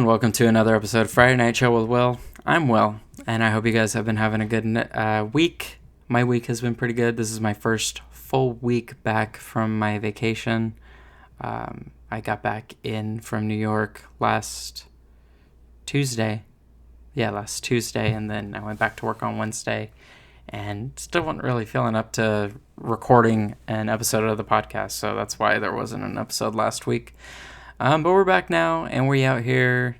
and welcome to another episode of Friday Night Chill with Will. I'm Will, and I hope you guys have been having a good week. My week has been pretty good. This is my first full week back from my vacation. I got back in from New York last Tuesday. Yeah, last Tuesday, and then I went back to work on Wednesday, and still wasn't really feeling up to recording an episode of the podcast, so that's why there wasn't an episode last week. But we're back now, and we're out here.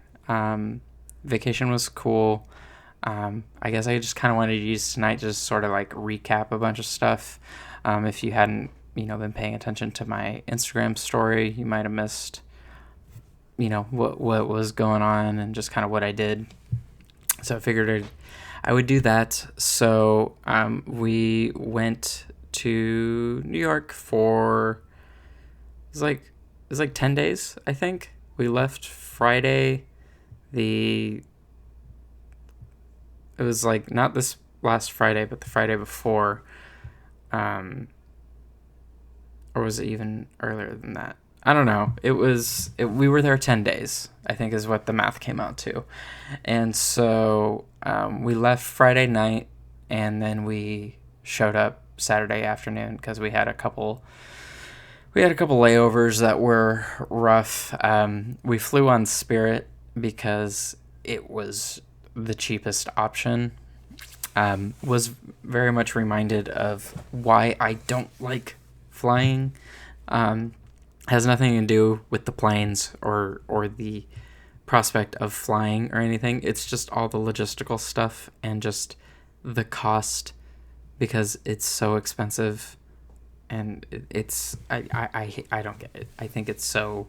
Vacation was cool. I guess I just kind of wanted to use tonight to just sort of like recap a bunch of stuff. If you hadn't, been paying attention to my Instagram story, you might have missed, what was going on and just kind of what I did. So I figured I would do that. So we went to New York for it was like 10 days, I think. We left Friday. It was like not this last Friday, but the Friday before. Or was it even earlier than that? I don't know. We were there 10 days, I think is what the math came out to. And so we left Friday night, and then we showed up Saturday afternoon because we had a couple layovers that were rough. We flew on Spirit because it was the cheapest option. Was very much reminded of why I don't like flying. Has nothing to do with the planes or the prospect of flying or anything. It's just all the logistical stuff and just the cost, because it's so expensive. And I don't get it. I think it's so,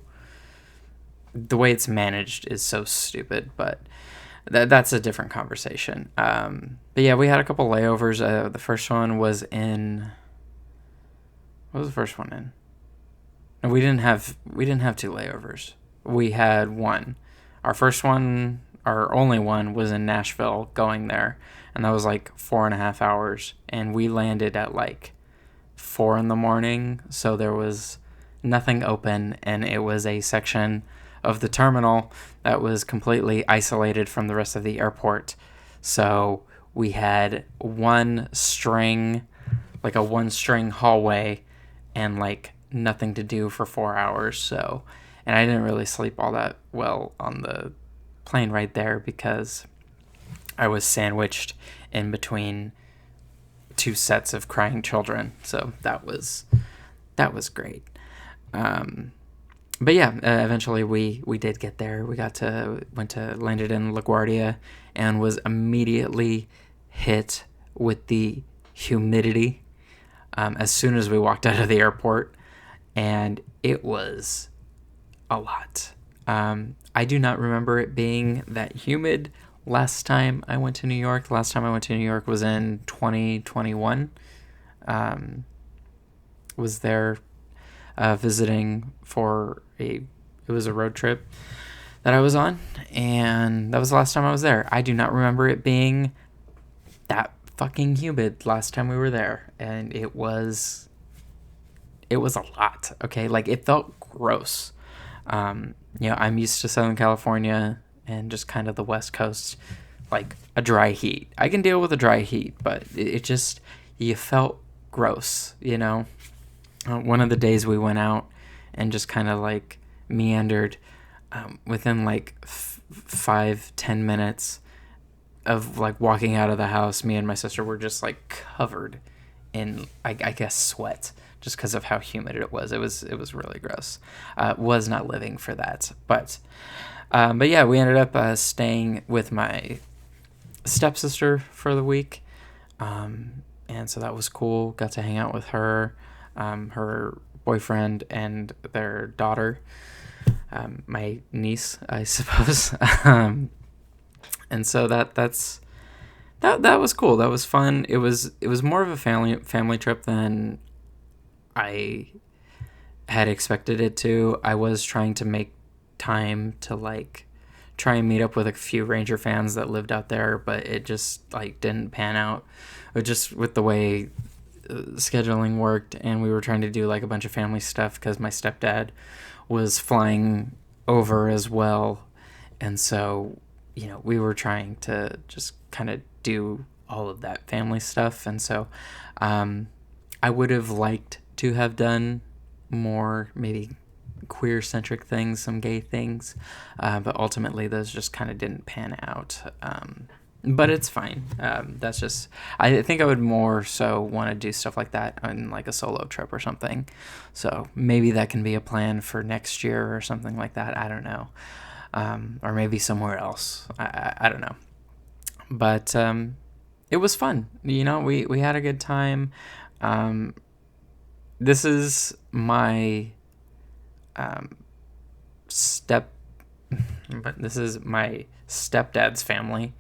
the way it's managed is so stupid, but that's a different conversation. But yeah, we had a couple layovers. The first one was in, what was the first one in? No, we didn't have two layovers. We had one. Our first one, our only one, was in Nashville going there, and that was like 4.5 hours, and we landed at like 4 a.m, so there was nothing open, and it was a section of the terminal that was completely isolated from the rest of the airport. So we had one string hallway and like nothing to do for 4 hours. So, and I didn't really sleep all that well on the plane right there because I was sandwiched in between two sets of crying children. So that was great. But yeah, eventually we did get there. We landed in LaGuardia and was immediately hit with the humidity as soon as we walked out of the airport, and it was a lot. I do not remember it being that humid last time I went to New York. The last time I went to New York was in 2021. Was there visiting for it was a road trip that I was on, and that was the last time I was there. I do not remember it being that fucking humid last time we were there, and it was a lot. Okay, like it felt gross. I'm used to Southern California and just kind of the West Coast, like a dry heat. I can deal with a dry heat, but it just, you felt gross, One of the days we went out and just kind of like meandered, within like 5-10 minutes of like walking out of the house, me and my sister were just like covered in, I guess, sweat, just because of how humid it was. It was really gross. Was not living for that, but yeah, we ended up staying with my stepsister for the week, and so that was cool. Got to hang out with her, her boyfriend, and their daughter, my niece, I suppose. And so that was cool. That was fun. It was more of a family trip than I had expected it to. I was trying to make time to like try and meet up with a few Ranger fans that lived out there, but it just like didn't pan out. Just with the way scheduling worked, and we were trying to do like a bunch of family stuff because my stepdad was flying over as well, And so, we were trying to just kind of do all of that family stuff. And so I would have liked to have done more, maybe queer centric things, some gay things, but ultimately those just kind of didn't pan out. But it's fine. That's just, I think I would more so want to do stuff like that on like a solo trip or something. So maybe that can be a plan for next year or something like that. I don't know. Or maybe somewhere else. I don't know. But it was fun. We had a good time. This is my this is my stepdad's family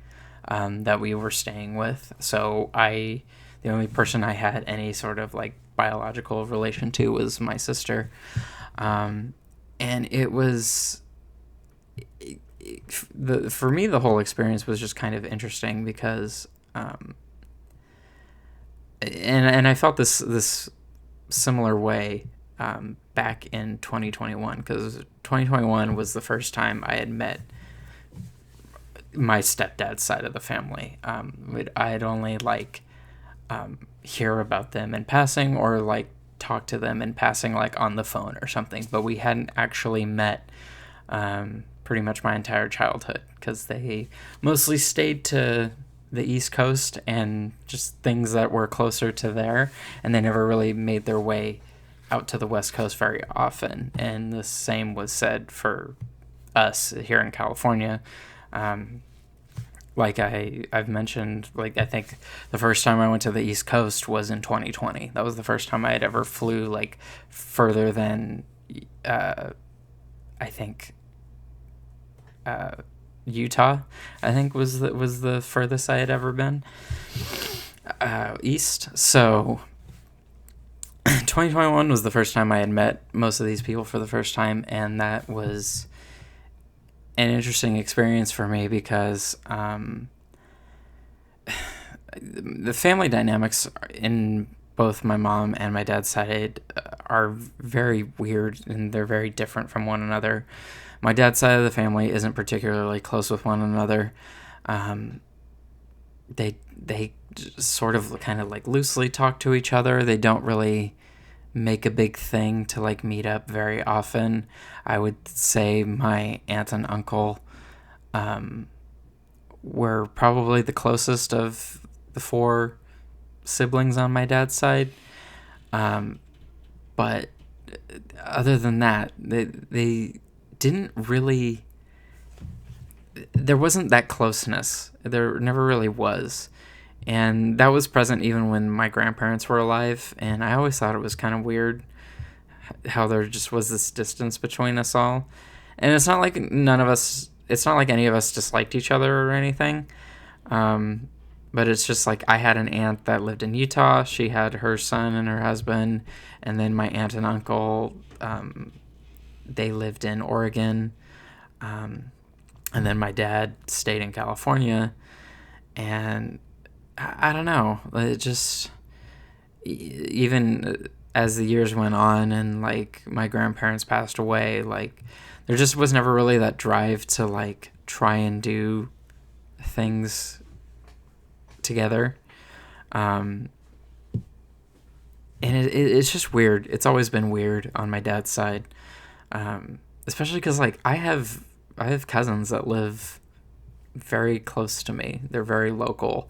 that we were staying with. So the only person I had any sort of like biological relation to was my sister. And it was, for me, the whole experience was just kind of interesting because, and I felt this similar way back in 2021, because 2021 was the first time I had met my stepdad's side of the family. I had only hear about them in passing, or like talk to them in passing, like on the phone or something, but we hadn't actually met pretty much my entire childhood, because they mostly stayed to the East Coast and just things that were closer to there, and they never really made their way out to the West Coast very often. And the same was said for us here in California. Like I've mentioned, like I think the first time I went to the East Coast was in 2020. That was the first time I had ever flew like further than I think Utah, I think was the furthest I had ever been east. So 2021 was the first time I had met most of these people for the first time, and that was an interesting experience for me because the family dynamics in both my mom and my dad's side are very weird, and they're very different from one another. My dad's side of the family isn't particularly close with one another. They sort of kind of like loosely talk to each other. They don't really make a big thing to like meet up very often. I would say my aunt and uncle were probably the closest of the four siblings on my dad's side. But other than that, they didn't really, there wasn't that closeness. There never really was. And that was present even when my grandparents were alive. And I always thought it was kind of weird how there just was this distance between us all. And it's not like it's not like any of us disliked each other or anything. But it's just like I had an aunt that lived in Utah. She had her son and her husband. And then my aunt and uncle, they lived in Oregon. And then my dad stayed in California. And I don't know. It just, even as the years went on and like my grandparents passed away, like there just was never really that drive to like try and do things together. And it's just weird. It's always been weird on my dad's side. Especially because like I have cousins that live very close to me. They're very local.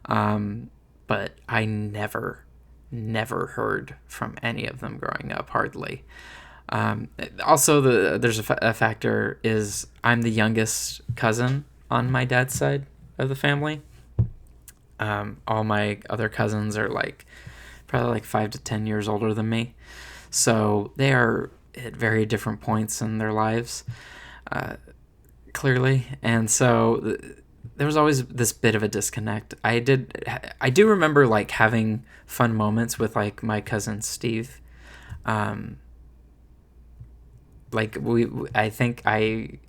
But I never heard from any of them growing up, hardly. Also, there's a factor is I'm the youngest cousin on my dad's side of the family. All my other cousins are like probably like 5 to 10 years older than me. So they are at very different points in their lives, clearly. And so there was always this bit of a disconnect. I do remember like having fun moments with like my cousin Steve. I think I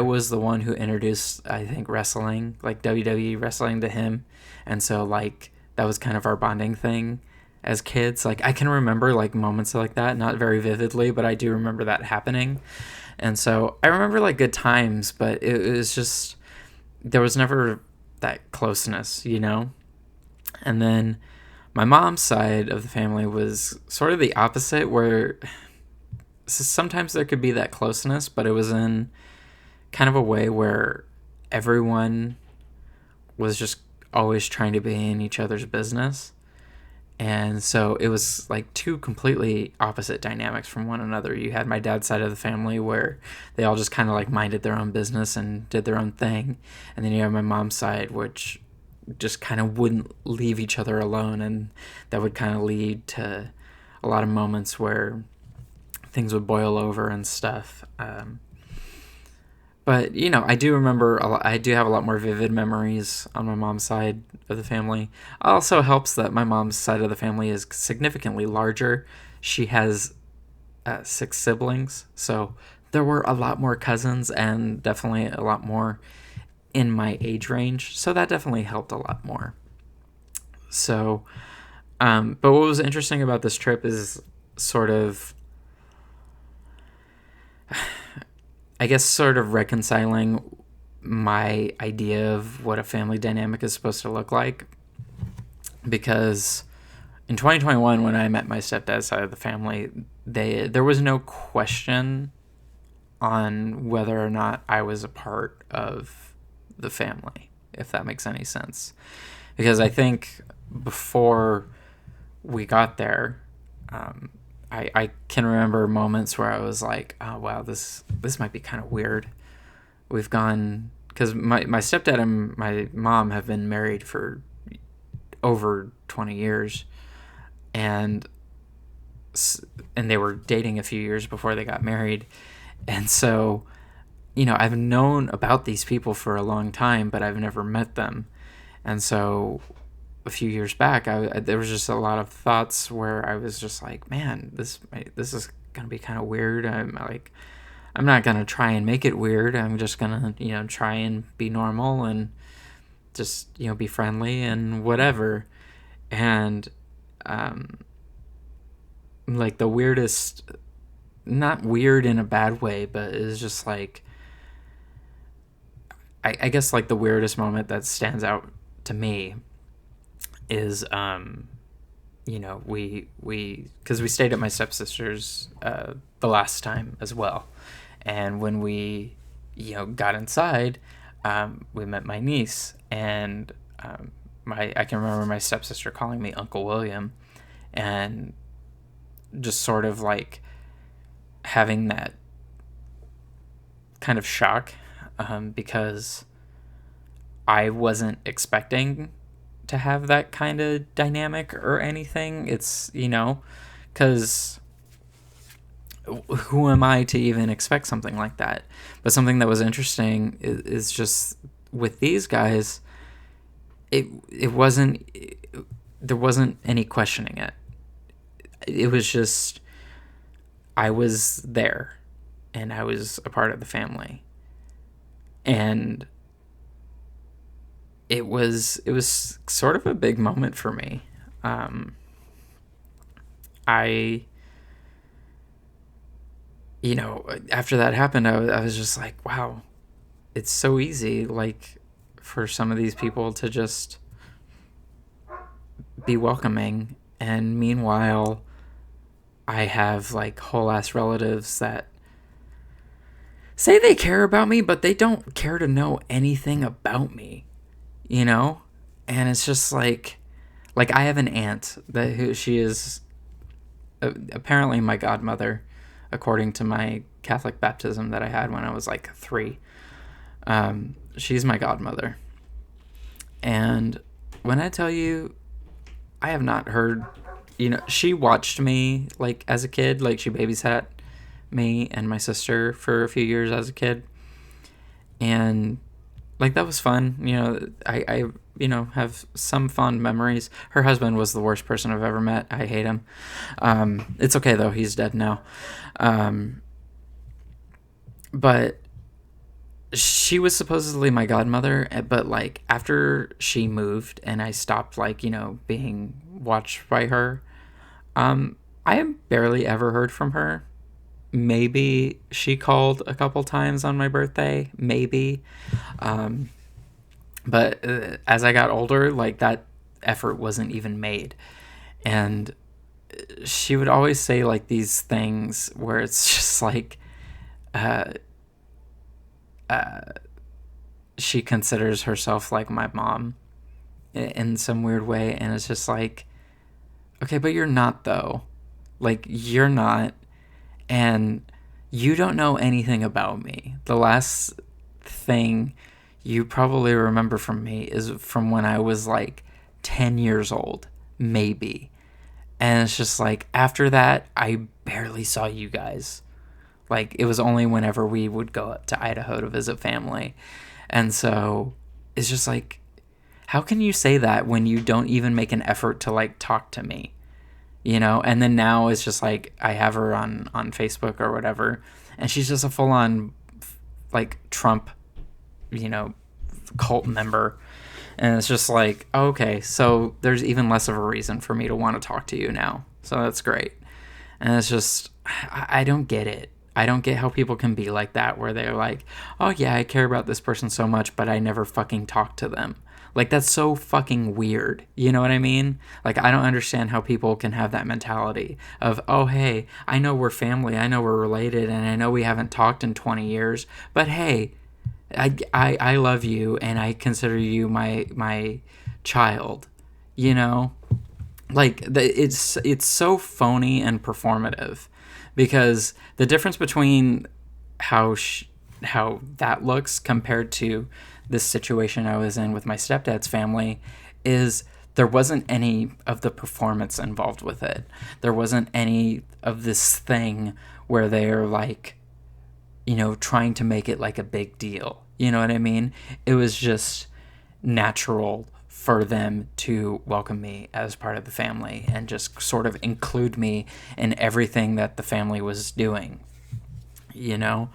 was the one who introduced, I think, wrestling, like WWE wrestling, to him. And so like that was kind of our bonding thing as kids. Like I can remember like moments like that, not very vividly, but I do remember that happening. And so I remember like good times, but it was just, there was never that closeness, you know? And then my mom's side of the family was sort of the opposite, where sometimes there could be that closeness, but it was in kind of a way where everyone was just always trying to be in each other's business. And so it was like two completely opposite dynamics from one another. You had my dad's side of the family where they all just kind of like minded their own business and did their own thing. And then you have my mom's side, which just kind of wouldn't leave each other alone. And that would kind of lead to a lot of moments where things would boil over and stuff. But, you know, I do remember, I do have a lot more vivid memories on my mom's side of the family. It also helps that my mom's side of the family is significantly larger. She has 6 siblings, so there were a lot more cousins and definitely a lot more in my age range. So that definitely helped a lot more. So, but what was interesting about this trip is sort of, I guess, sort of reconciling my idea of what a family dynamic is supposed to look like. Because in 2021, when I met my stepdad's side of the family, there was no question on whether or not I was a part of the family, if that makes any sense. Because I think before we got there, I can remember moments where I was like, oh, wow, this might be kind of weird. We've gone, because my stepdad and my mom have been married for over 20 years, and they were dating a few years before they got married. And so, you know, I've known about these people for a long time, but I've never met them. And so a few years back, there was just a lot of thoughts where I was just like, man, this is gonna be kind of weird. I'm not gonna try and make it weird. I'm just gonna, you know, try and be normal and just, you know, be friendly and whatever. And like the weirdest, not weird in a bad way, but it's just like, I guess like the weirdest moment that stands out to me is, you know, because we stayed at my stepsister's the last time as well. And when we, you know, got inside, we met my niece, and I can remember my stepsister calling me Uncle William, and just sort of like having that kind of shock, because I wasn't expecting to have that kind of dynamic or anything. It's, you know, because who am I to even expect something like that? But something that was interesting is just with these guys, it wasn't, there wasn't any questioning it. It was just, I was there and I was a part of the family. And it was sort of a big moment for me. I, you know, after that happened, I was just like, wow, it's so easy, like, for some of these people to just be welcoming. And meanwhile, I have like whole ass relatives that say they care about me, but they don't care to know anything about me, you know? And it's just like I have an aunt who she is apparently my godmother, according to my Catholic baptism that I had when I was like 3. She's my godmother. And when I tell you, I have not heard, you know, she watched me like as a kid, like she babysat me and my sister for a few years as a kid. And like that was fun. You know, I you know, have some fond memories. Her husband was the worst person I've ever met. I hate him. It's okay though, he's dead now. But she was supposedly my godmother, but like after she moved and I stopped, like, you know, being watched by her, I have barely ever heard from her. maybe she called a couple times on my birthday, maybe. Um, but as I got older, like that effort wasn't even made. And she would always say like these things where it's just like uh, she considers herself like my mom in some weird way. And it's just like, okay, but you're not though. Like, you're not. And you don't know anything about me. The last thing you probably remember from me is from when I was like 10 years old, maybe. And it's just like, after that, I barely saw you guys. Like, it was only whenever we would go up to Idaho to visit family. And so it's just like, how can you say that when you don't even make an effort to like talk to me? You know? And then now it's just like, I have her on Facebook or whatever, and she's just a full on like Trump, you know, cult member. And it's just like, okay, so there's even less of a reason for me to want to talk to you now. So that's great. And it's just, I don't get it. I don't get how people can be like that, where they're like, oh yeah, I care about this person so much, but I never fucking talk to them. Like, that's so fucking weird. You know what I mean? Like, I don't understand how people can have that mentality of, oh, hey, I know we're family, I know we're related, and I know we haven't talked in 20 years, but hey, I love you, and I consider you my child. You know? Like, it's so phony and performative, because the difference between how that looks compared to this situation I was in with my stepdad's family is there wasn't any of the performance involved with it. There wasn't any of this thing where they're like, you know, trying to make it like a big deal. You know what I mean? It was just natural for them to welcome me as part of the family and just sort of include me in everything that the family was doing, you know?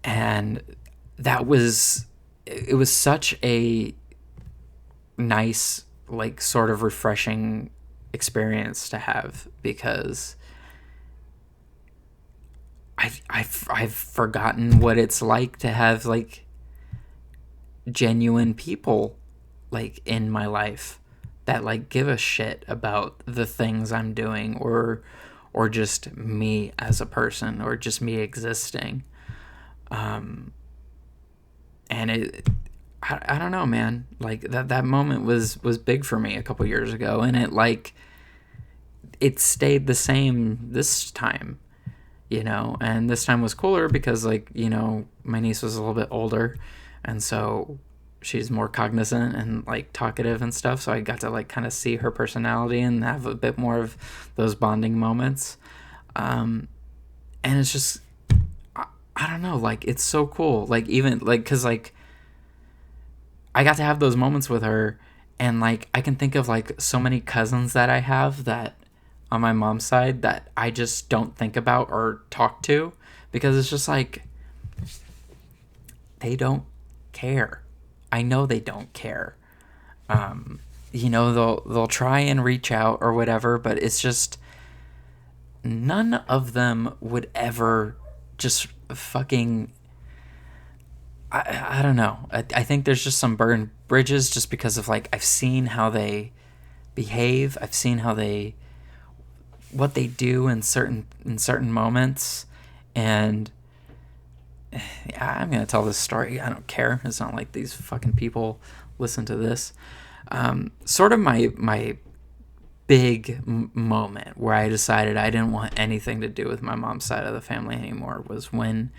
And that was, it was such a nice, like, sort of refreshing experience to have, because I've forgotten what it's like to have like genuine people like in my life that like give a shit about the things I'm doing, or just me as a person, or just me existing. And I don't know, man. Like that moment was big for me a couple years ago, and it stayed the same this time, you know. And this time was cooler because, like, you know, my niece was a little bit older, and so she's more cognizant and like talkative and stuff, so I got to like kind of see her personality and have a bit more of those bonding moments. And it's just, I don't know, like, it's so cool, like, even like, because like I got to have those moments with her, and like I can think of like so many cousins that I have that on my mom's side that I just don't think about or talk to, because it's just like they don't care. I know they don't care. You know, they'll try and reach out or whatever, but it's just none of them would ever just fucking. I don't know. I think there's just some burned bridges just because of like I've seen how they behave. I've seen how they what they do in certain moments, and I'm gonna tell this story. I don't care. It's not like these fucking people listen to this. Sort of my big moment where I decided I didn't want anything to do with my mom's side of the family anymore was when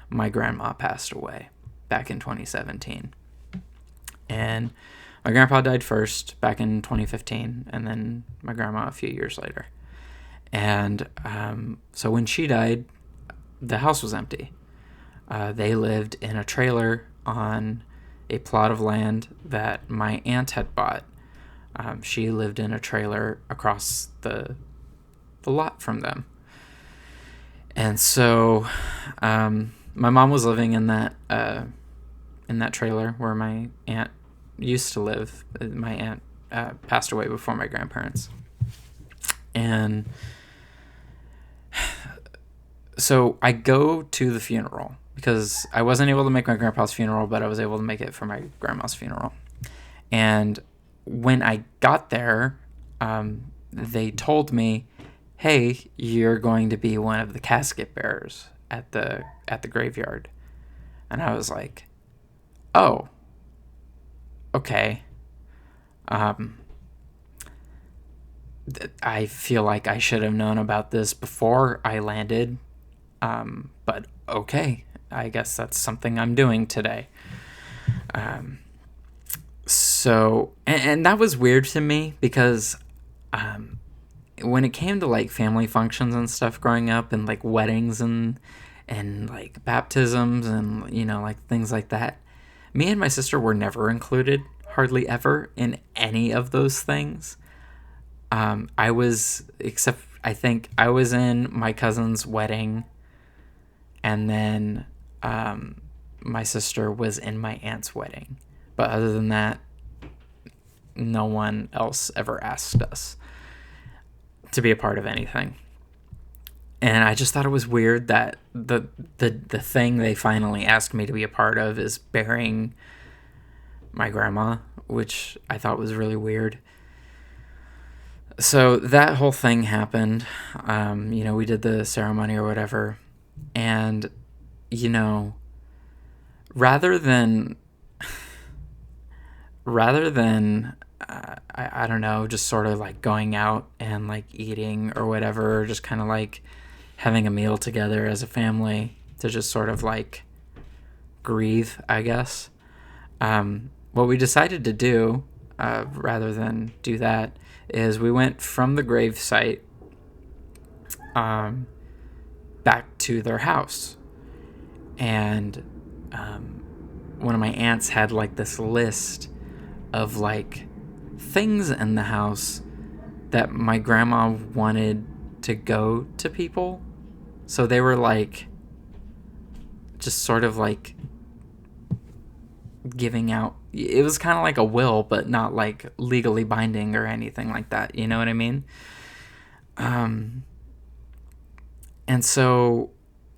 my grandma passed away back in 2017. And my grandpa died first back in 2015, and then my grandma a few years later. And so when she died, the house was empty. They lived in a trailer on a plot of land that my aunt had bought. She lived in a trailer across the lot from them. And so my mom was living in that trailer where my aunt used to live. My aunt passed away before my grandparents. And So I go to the funeral because I wasn't able to make my grandpa's funeral, but I was able to make it for my grandma's funeral. And when I got there, they told me, "Hey, you're going to be one of the casket bearers at the graveyard." And I was like, "Oh, okay." Um, I feel like I should have known about this before I landed, but okay, I guess that's something I'm doing today. And that was weird to me because when it came to like family functions and stuff growing up and like weddings and like baptisms and like things like that, me and my sister were never included, hardly ever, in any of those things. Except I think I was in my cousin's wedding, and then my sister was in my aunt's wedding. But other than that, no one else ever asked us to be a part of anything. And I just thought it was weird that the thing they finally asked me to be a part of is burying my grandma, which I thought was really weird. So that whole thing happened. We did the ceremony or whatever. And, rather than I don't know, just sort of like going out and like eating or whatever, just kind of like having a meal together as a family to just sort of like grieve, I guess. What we decided to do, rather than do that, is we went from the grave site back to their house. And one of my aunts had like this list of like things in the house that my grandma wanted to go to people. So they were like just sort of like giving out. It was kind of like a will, but not like legally binding or anything like that. You know what I mean? And so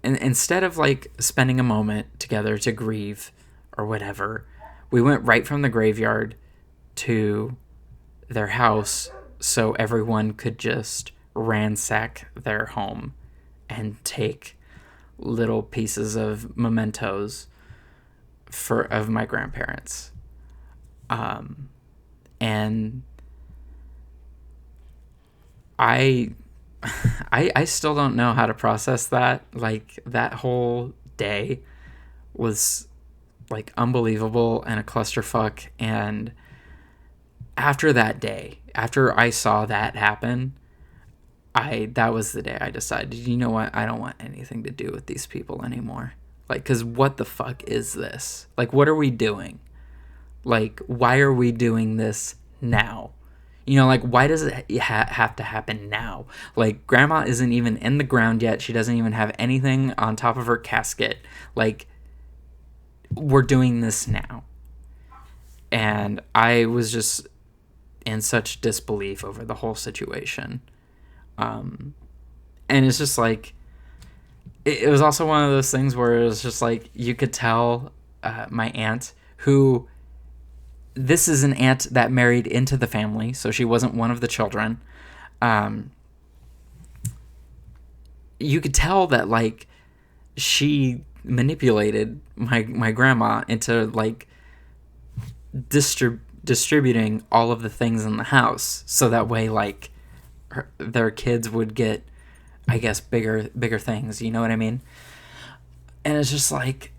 instead of like spending a moment together to grieve or whatever, we went right from the graveyard to their house so everyone could just ransack their home and take little pieces of mementos of my grandparents. And I still don't know how to process that. Like, that whole day was like unbelievable and a clusterfuck. And after that day, after I saw that happen, that was the day I decided, you know what? I don't want anything to do with these people anymore. Like, because what the fuck is this? Like, what are we doing? Like, why are we doing this now? Like, why does it have to happen now? Like, grandma isn't even in the ground yet. She doesn't even have anything on top of her casket. Like, we're doing this now. And I was just in such disbelief over the whole situation. And it's just like, it was also one of those things where it was just like, you could tell my aunt, who, this is an aunt that married into the family, so she wasn't one of the children. You could tell that like she manipulated my grandma into like distributing all of the things in the house, so that way like their kids would get, I guess, bigger things. You know what I mean? And it's just like,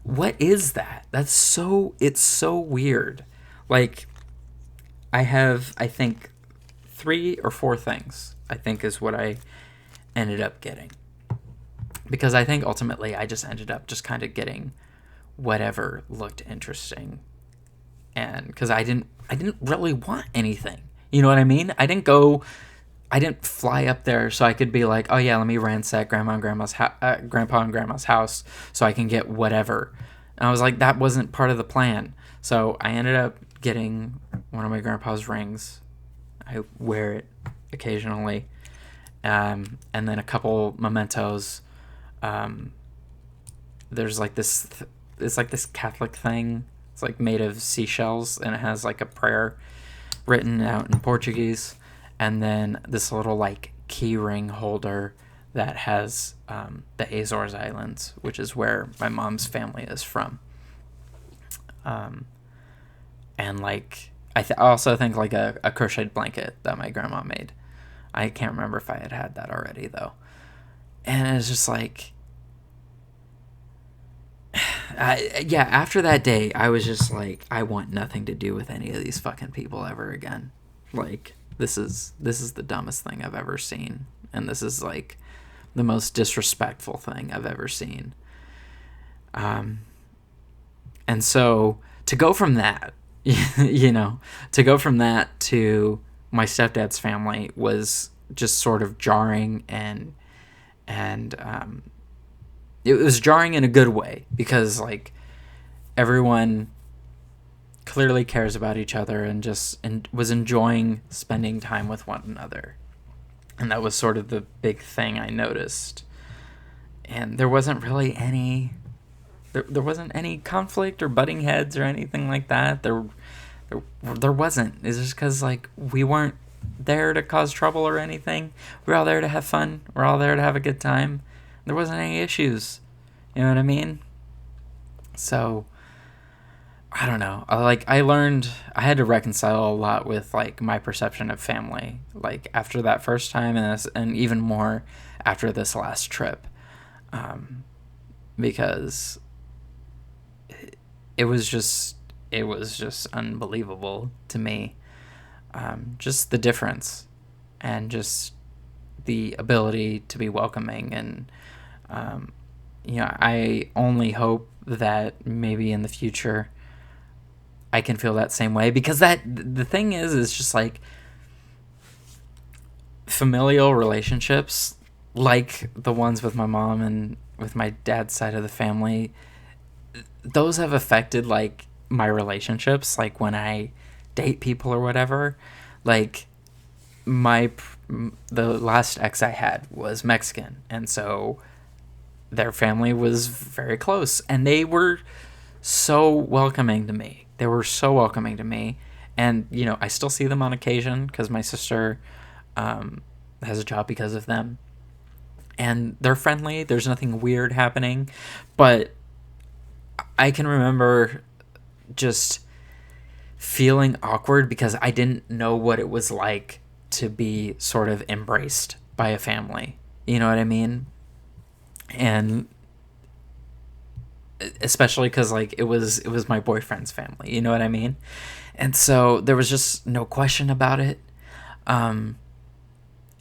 what is that? It's so weird. Like, I have, I think, 3 or 4 things, I think, is what I ended up getting. Because I think ultimately I just ended up just kind of getting whatever looked interesting. And because I didn't really want anything. You know what I mean? I didn't fly up there so I could be like, oh yeah, let me ransack grandpa and grandma's house so I can get whatever. And I was like, that wasn't part of the plan. So I ended up getting one of my grandpa's rings. I wear it occasionally. and then a couple mementos. There's like this, it's like this Catholic thing. It's like made of seashells, and it has like a prayer written out in Portuguese, and then this little like key ring holder that has the Azores Islands, which is where my mom's family is from. And like I also think like a crocheted blanket that my grandma made. I can't remember if I had that already though. And it's just like, yeah, after that day, I was just like, I want nothing to do with any of these fucking people ever again. Like, this is the dumbest thing I've ever seen, and this is like the most disrespectful thing I've ever seen. And so to go from that, to go from that to my stepdad's family was just sort of jarring, and it was jarring in a good way, because like everyone clearly cares about each other and was enjoying spending time with one another. And that was sort of the big thing I noticed. And there wasn't really any conflict or butting heads or anything like that. There wasn't. It's just because like we weren't there to cause trouble or anything. We're all there to have fun. We're all there to have a good time. There wasn't any issues. You know what I mean? So I don't know. I learned I had to reconcile a lot with like my perception of family, like after that first time, and even more after this last trip, because it was just unbelievable to me, just the difference, and just the ability to be welcoming. And I only hope that maybe in the future I can feel that same way, because the thing is just like familial relationships, like the ones with my mom and with my dad's side of the family, those have affected like my relationships. Like when I date people or whatever, like the last ex I had was Mexican, and so their family was very close, and they were so welcoming to me. They were so welcoming to me. And, I still see them on occasion because my sister has a job because of them. And they're friendly. There's nothing weird happening. But I can remember just feeling awkward because I didn't know what it was like to be sort of embraced by a family. You know what I mean? And especially because like it was my boyfriend's family, you know what I mean? And so there was just no question about it. And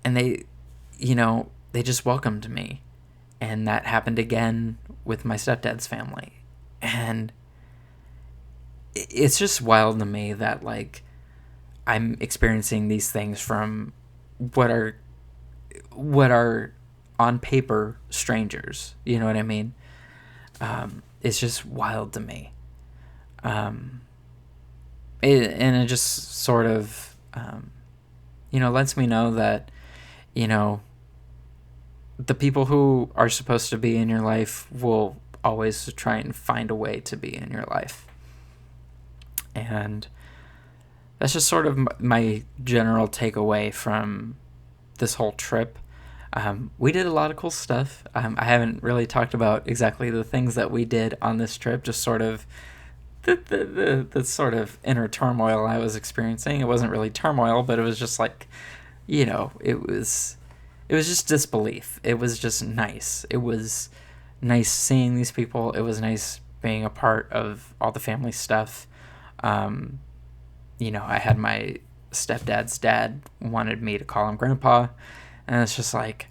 they just welcomed me, and that happened again with my stepdad's family. And it's just wild to me that like I'm experiencing these things from what are on paper strangers, you know what I mean? It's just wild to me. It just sort of, lets me know that, the people who are supposed to be in your life will always try and find a way to be in your life. And that's just sort of my general takeaway from this whole trip. We did a lot of cool stuff. I haven't really talked about exactly the things that we did on this trip, just sort of the sort of inner turmoil I was experiencing. It wasn't really turmoil, but it was just like, it was just disbelief. It was just nice. It was nice seeing these people. It was nice being a part of all the family stuff. I had my stepdad's dad wanted me to call him Grandpa. And it's just like,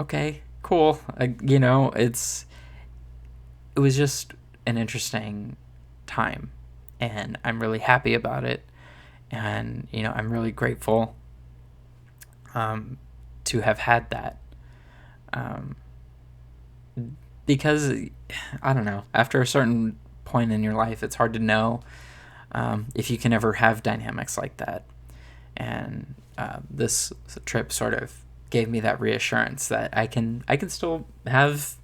okay, cool. It was just an interesting time, and I'm really happy about it. And, I'm really grateful to have had that. Because, I don't know, after a certain point in your life, it's hard to know if you can ever have dynamics like that. And this trip sort of gave me that reassurance that I can still have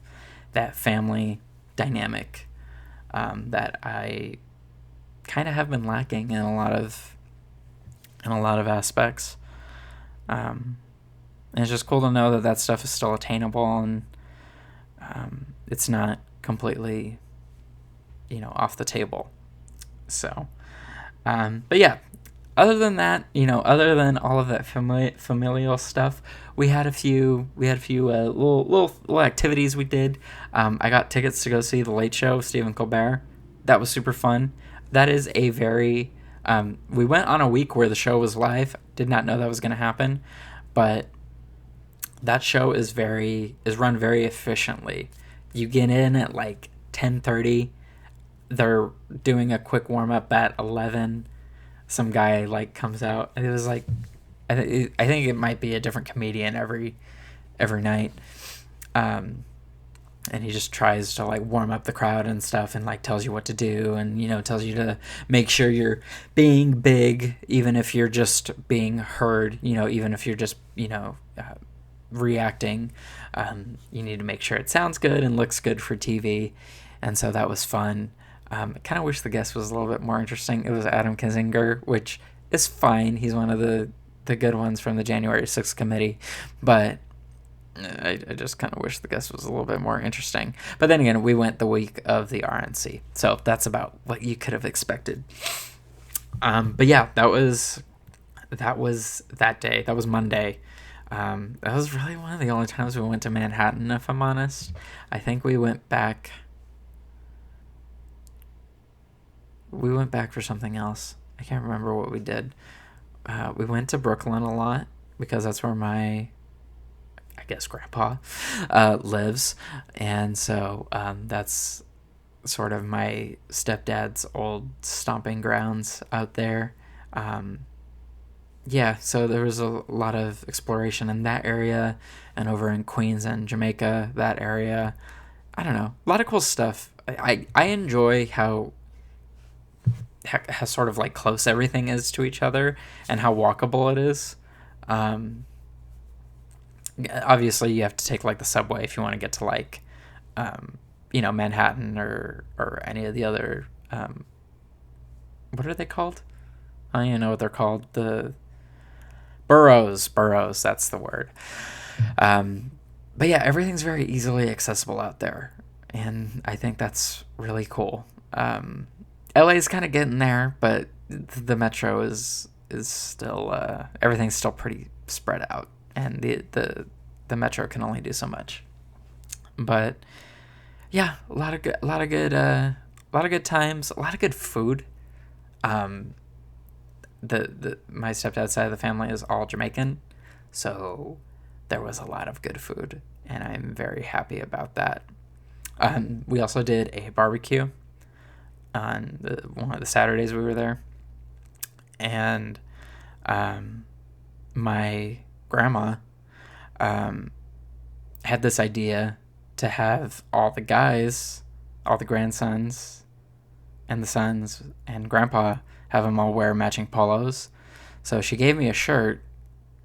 that family dynamic that I kind of have been lacking in a lot of aspects. And it's just cool to know that that stuff is still attainable, and it's not completely, off the table. So, but yeah, other than that, other than all of that familial stuff, we had a few little activities we did. I got tickets to go see The Late Show, Stephen Colbert. That was super fun. That is a very we went on a week where the show was live. Did not know that was going to happen, but that show is run very efficiently. You get in at like 10:30. They're doing a quick warm up at 11. Some guy like comes out, and it was like I think it might be a different comedian every night. And he just tries to like warm up the crowd and stuff, and like tells you what to do, and tells you to make sure you're being big, even if you're just being heard, even if you're just reacting. You need to make sure it sounds good and looks good for TV. And so that was fun. I kind of wish the guest was a little bit more interesting. It was Adam Kinzinger, which is fine. He's one of the good ones from the January 6th committee, but I just kind of wish the guest was a little bit more interesting. But then again, we went the week of the RNC, so that's about what you could have expected. But yeah, that was that day. That was Monday. That was really one of the only times we went to Manhattan, if I'm honest. I think we went back for something else. I can't remember what we did. We went to Brooklyn a lot because that's where my, I guess, grandpa lives. And so that's sort of my stepdad's old stomping grounds out there. Yeah, so there was a lot of exploration in that area, and over in Queens and Jamaica, that area. I don't know, a lot of cool stuff. I enjoy how sort of like close everything is to each other, and how walkable it is. Obviously, you have to take like the subway if you want to get to like, Manhattan or any of the other. What are they called? I don't even know what they're called. The boroughs, that's the word. But yeah, everything's very easily accessible out there, and I think that's really cool. LA is kind of getting there, but the metro is still everything's still pretty spread out, and the metro can only do so much. But yeah, a lot of good times, a lot of good food. My stepdad's side of the family is all Jamaican, so there was a lot of good food, and I'm very happy about that. We also did a barbecue on one of the Saturdays we were there, and my grandma had this idea to have all the guys, all the grandsons and the sons and grandpa, have them all wear matching polos. So she gave me a shirt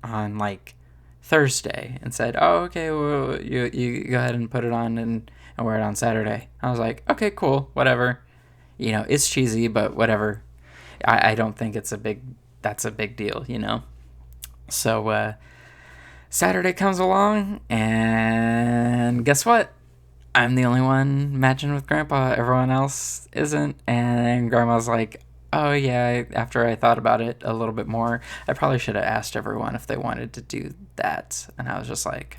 on like Thursday and said, "Oh, okay, well, you go ahead and put it on and wear it on Saturday." I was like, "Okay, cool, whatever." It's cheesy, but whatever. I don't think that's a big deal, So Saturday comes along, and guess what? I'm the only one matching with Grandpa. Everyone else isn't. And Grandma's like, "Oh yeah, after I thought about it a little bit more, I probably should have asked everyone if they wanted to do that." And I was just like,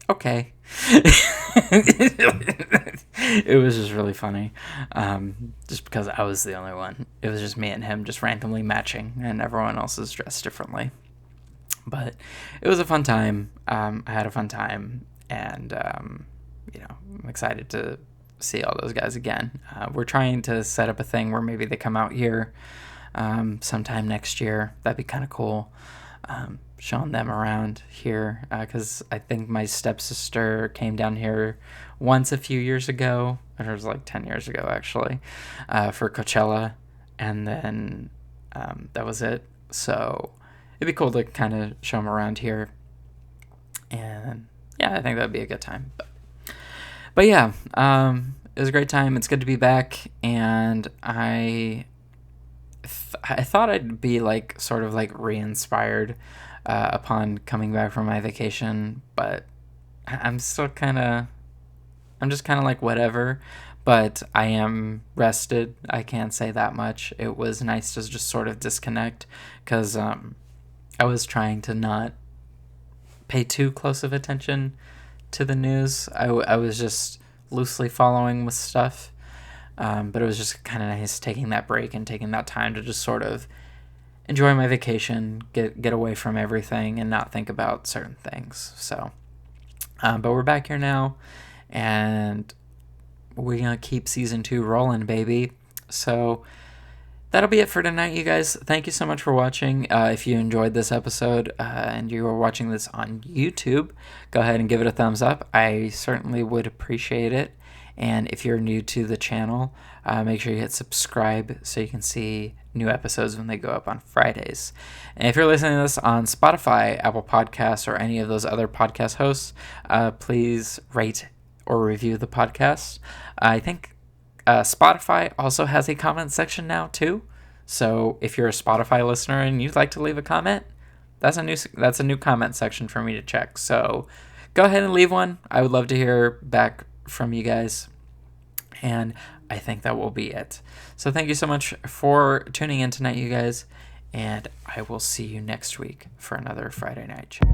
okay. It was just really funny. Just because I was the only one. It was just me and him just randomly matching, and everyone else is dressed differently. But it was a fun time. I had a fun time, and I'm excited to see all those guys again. We're trying to set up a thing where maybe they come out here sometime next year. That'd be kind of cool. Showing them around here, because I think my stepsister came down here once a few years ago. It was like 10 years ago, actually, for Coachella, and then that was it. So it'd be cool to kind of show them around here. And yeah, I think that'd be a good time. But yeah, it was a great time. It's good to be back, and I thought I'd be like sort of like re-inspired upon coming back from my vacation, but I'm just kind of like whatever. But I am rested. I can't say that much. It was nice to just sort of disconnect, because I was trying to not pay too close of attention to the news. I was just loosely following with stuff, but it was just kind of nice taking that break and taking that time to just sort of enjoy my vacation, get away from everything, and not think about certain things. So, but we're back here now, and we're gonna keep season 2 rolling, baby. So that'll be it for tonight, you guys. Thank you so much for watching. If you enjoyed this episode and you are watching this on YouTube, go ahead and give it a thumbs up. I certainly would appreciate it. And if you're new to the channel, make sure you hit subscribe so you can see new episodes when they go up on Fridays. And if you're listening to this on Spotify, Apple Podcasts, or any of those other podcast hosts, please rate or review the podcast. I think Spotify also has a comment section now too. So if you're a Spotify listener and you'd like to leave a comment, that's a new comment section for me to check. So go ahead and leave one. I would love to hear back from you guys. And I think that will be it. So thank you so much for tuning in tonight, you guys. And I will see you next week for another Friday Night Chat.